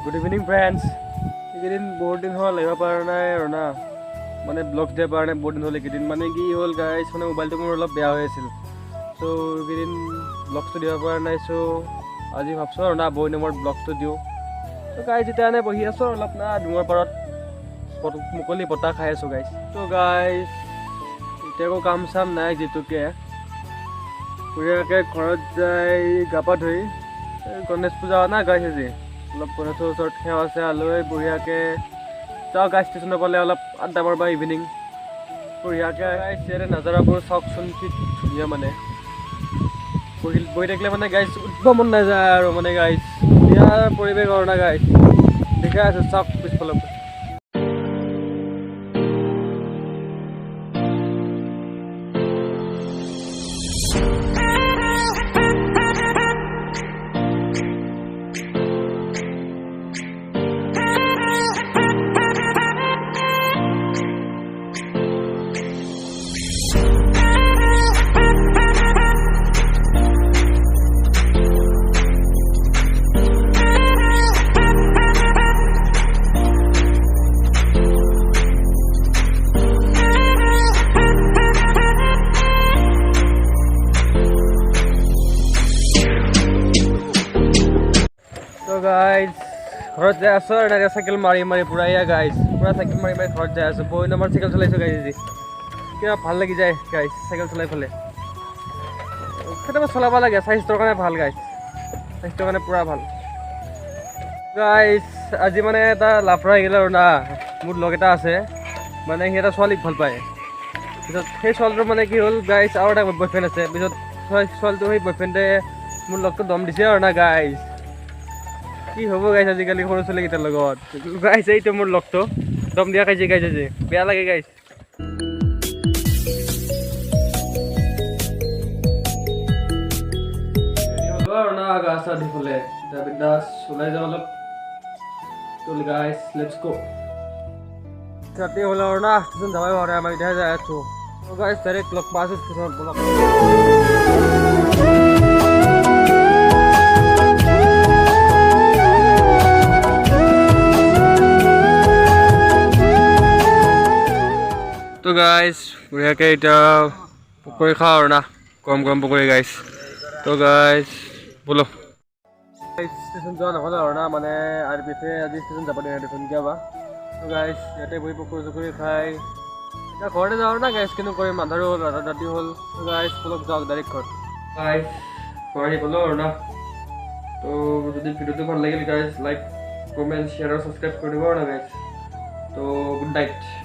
Good evening, friends. এইকেইদিন বহুত দিন হ'ল আহিব পৰা নাই আৰু না মানে ব্লগ দিব পৰা নাই বহুত দিন হ'ল এইকেইদিন মানে কি হ'ল গাইছ মানে মোবাইলটো মোৰ অলপ বেয়া হৈ আছিল চ' এইকেইদিন ব্লগটো দিব পৰা নাই চ' আজি ভাবছোঁ আৰু না বহুত দিনৰ ব্লগটো দিওঁ ত' গাইছ এতিয়া এনে বহি আছোঁ অলপ না ডুঙৰ পাৰত মুকলি বতাহ খাই আছোঁ গাইছ ত' গাইছ এতিয়া একো কাম চাম নাই যিটোকে বঢ়িয়াকৈ ঘৰত যাই গা পা ধুই গণেশ পূজা না গাইছ আজি অলপ গণেশৰ ওচৰত সেৱা চেৱা লৈ বঢ়িয়াকৈ যাওঁ গাইছ ষ্টেচনৰ ফালে অলপ আড্ডা মাৰিবা ইভিনিং বঢ়িয়াকৈ গাইছ ইয়াতে নাজাৰাবোৰ চাওকচোন কি ধুনীয়া মানে বহি থাকিলে মানে গাইছ উঠিব মন নাযায় আৰু মানে গাইছ ধুনীয়া পৰিৱেশ আৰু না গাইছ দেখাই আছোঁ চাওক পিছফালে গাইজ ঘৰত যাই আছোঁ আৰু এতিয়া চাইকেল মাৰি মাৰি পূৰা এয়া গাইজ পূৰা চাইকেল মাৰি মাৰি ঘৰত যাই আছোঁ বহুত নম্বৰ চাইকেল চলাইছোঁ গাইজ আজি কিবা ভাল লাগি যায় গাইজ চাইকেল চলাই পেলাই কেতিয়াবা চলাব লাগে স্বাস্থ্যৰ কাৰণে ভাল গাইজ স্বাস্থ্যৰ কাৰণে পূৰা ভাল গাইজ আজি মানে এটা লাফৰা আহিল আৰু না মোৰ লগ এটা আছে মানে সি এটা ছোৱালীক ভাল পায় পিছত সেই ছোৱালীটোৰ মানে কি হ'ল গাইজ আৰু এটা বয়ফ্ৰেণ্ড আছে পিছত ছোৱালীটো সেই বয়ফ্ৰেণ্ডে মোৰ লগটো দম দিছে আৰু না গাইজ কি হ'ব গাইছ আজিকালি সৰু ছোৱালীকেইটাৰ লগত গাইছ এইটো মোৰ লগটো দম দিয়া খাইছে গাইছ আজি বেয়া লাগে গাইছ আৰু না গা চা ধুই পেলাই এতিয়া বিন্দাছ ওলাই যাওঁ অলপ গাইছ লেটছ গো ৰাতি হ'ল আৰু না ষ্টেচন যাবই পাৰে আমাৰ এতিয়াহে যাই আছোঁ গাইছ ডাইৰেক্ট লগ পাই আছোঁ ষ্টেচনত বলক তো গাইজ বঢ়িয়াকৈ এতিয়া পকৰি খাওঁ আৰু না গৰম গৰম পকৰি গাইজ তো গাইজ বলো ষ্টেচন যোৱা নহ'লে আৰু না মানে আৰ পি এফে আজি ষ্টেচন যাব দিয়া দেখোন কিয়াবা তো গাইজ ইয়াতে বহি পকৰি চকৰি খাই এতিয়া ঘৰতে যাওঁ না গাইজ কিন্তু কৰিম আন্ধাৰো হ'ল ৰাতি হ'ল তো গাইজ বলক যাওক ডাইৰেক্ট ঘৰত গাইজ ঘৰ আহি গ'লো আৰু না তো যদি ভিডিঅ'টো ভাল লাগিল গাইজ লাইক কমেণ্ট শ্বেয়াৰ আৰু ছাবস্ক্ৰাইব কৰি দিব আৰু না গাইজ তো গুড নাইট